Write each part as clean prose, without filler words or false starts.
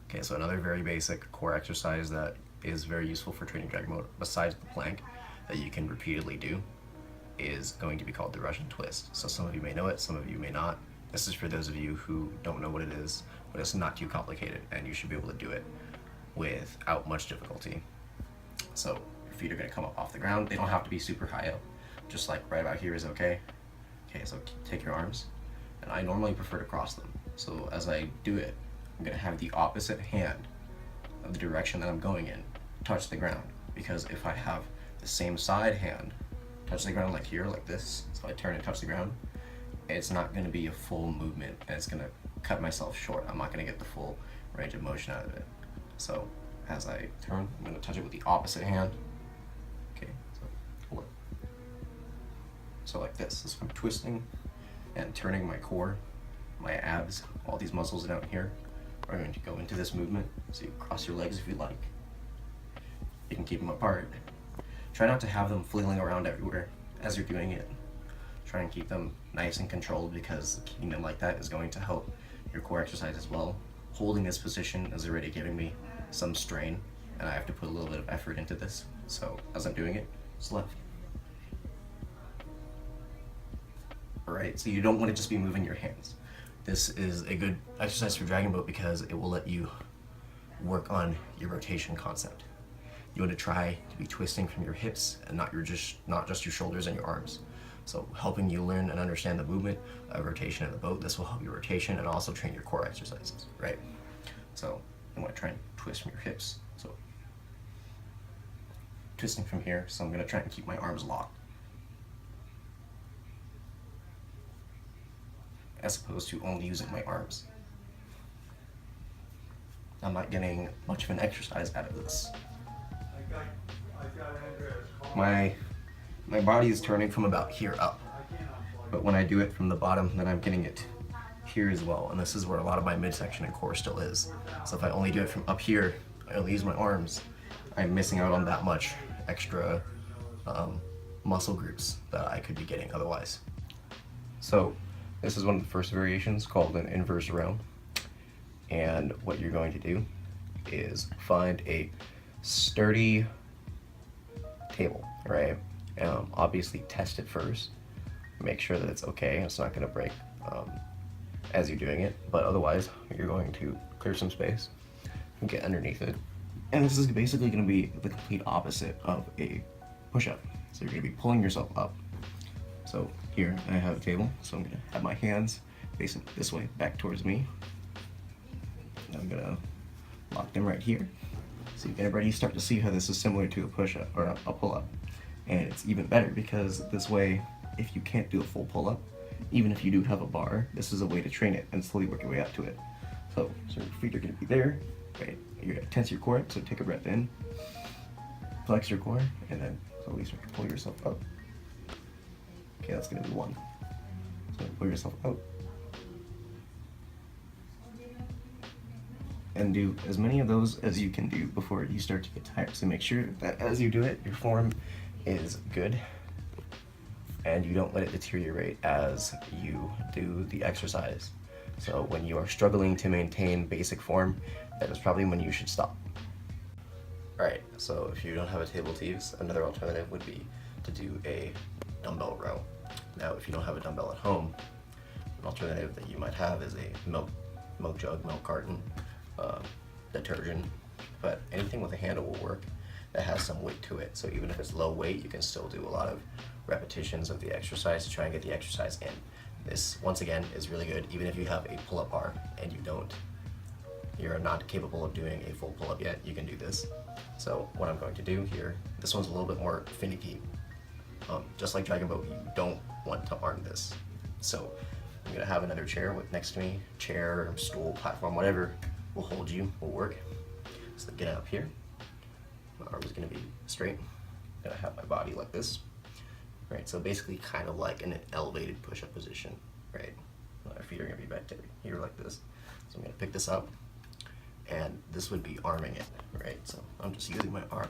Okay, so another very basic core exercise that is very useful for training dragon boat, besides the plank, that you can repeatedly do, is going to be called the Russian twist. So some of you may know it, some of you may not. This is for those of you who don't know what it is, but it's not too complicated, and you should be able to do it without much difficulty. So your feet are going to come up off the ground. They don't have to be super high up. Just like right about here is okay. Okay, so take your arms, and I normally prefer to cross them. So as I do it, I'm going to have the opposite hand of the direction that I'm going in touch the ground, because if I have the same side hand touch the ground like here, like this, so I turn and touch the ground, it's not going to be a full movement, and it's going to cut myself short. I'm not going to get the full range of motion out of it. So as I turn, I'm going to touch it with the opposite hand. Okay, so pull it. So like this. So I'm twisting and turning my core, my abs, all these muscles down here are going to go into this movement. So you cross your legs if you like. You can keep them apart. Try not to have them flailing around everywhere as you're doing it. Try and keep them nice and controlled, because keeping them like that is going to help your core exercise as well. Holding this position is already giving me some strain, and I have to put a little bit of effort into this. So as I'm doing it, it's left. Alright, so you don't want to just be moving your hands. This is a good exercise for dragon boat because it will let you work on your rotation concept. You want to try to be twisting from your hips and not just your shoulders and your arms. So helping you learn and understand the movement of rotation of the boat. This will help your rotation and also train your core exercises, right? So you want to try and twist from your hips. So twisting from here, so I'm going to try and keep my arms locked, as opposed to only using my arms. I'm not getting much of an exercise out of this. My body is turning from about here up, but when I do it from the bottom, then I'm getting it here as well, and this is where a lot of my midsection and core still is. So if I only do it from up here, I only use my arms, I'm missing out on that much extra muscle groups that I could be getting otherwise. So this is one of the first variations, called an inverse row, and what you're going to do is find a sturdy table, right? Obviously test it first, make sure that it's okay, it's not going to break as you're doing it, but otherwise you're going to clear some space and get underneath it. And this is basically going to be the complete opposite of a push-up. So you're going to be pulling yourself up. So here I have a table, so I'm going to have my hands facing this way, back towards me. I'm going to lock them right here. So you can already start to see how this is similar to a push-up or a pull-up. And it's even better because this way, if you can't do a full pull-up, even if you do have a bar, this is a way to train it and slowly work your way up to it. So your feet are going to be there, right? You're going to tense your core up, so take a breath in, flex your core, and then slowly start to pull yourself up. Okay, that's going to be one. So pull yourself out. And do as many of those as you can do before you start to get tired. So make sure that as you do it, your form is good and you don't let it deteriorate as you do the exercise. So when you are struggling to maintain basic form, that is probably when you should stop. Alright, so if you don't have a table to use, another alternative would be to do a dumbbell row. Now if you don't have a dumbbell at home, an alternative that you might have is a milk jug, milk carton, detergent, but anything with a handle will work that has some weight to it. So even if it's low weight, you can still do a lot of repetitions of the exercise to try and get the exercise in. This, once again, is really good even if you have a pull-up bar and you're not capable of doing a full pull-up yet, you can do this. So what I'm going to do here, this one's a little bit more finicky. Just like dragon boat, you don't want to arm this. So I'm gonna have another chair next to me, chair, stool, platform, whatever will hold you, will work. So get up here. My arm is going to be straight. I'm going to have my body like this. Right, so basically kind of like in an elevated push-up position, right? My feet are going to be back there, here like this. So I'm going to pick this up, and this would be arming it, right? So I'm just using my arm.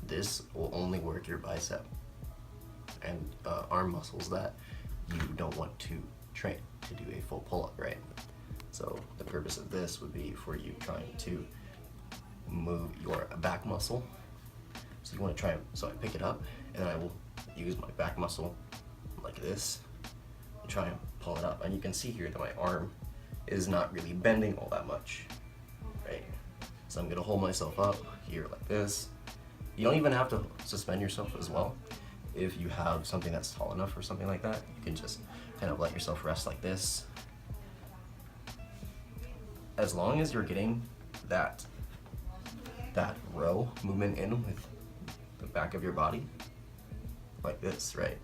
This will only work your bicep and arm muscles that you don't want to train to do a full pull-up, right? So the purpose of this would be for you trying to move your back muscle. So you want to try, so I pick it up and I will use my back muscle like this and try and pull it up. And you can see here that my arm is not really bending all that much, right? So I'm gonna hold myself up here like this. You don't even have to suspend yourself as well. If you have something that's tall enough or something like that, you can just kind of let yourself rest like this. As long as you're getting that row movement in with the back of your body, like this, right?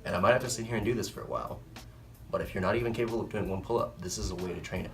And I might have to sit here and do this for a while, but if you're not even capable of doing one pull-up, this is a way to train it.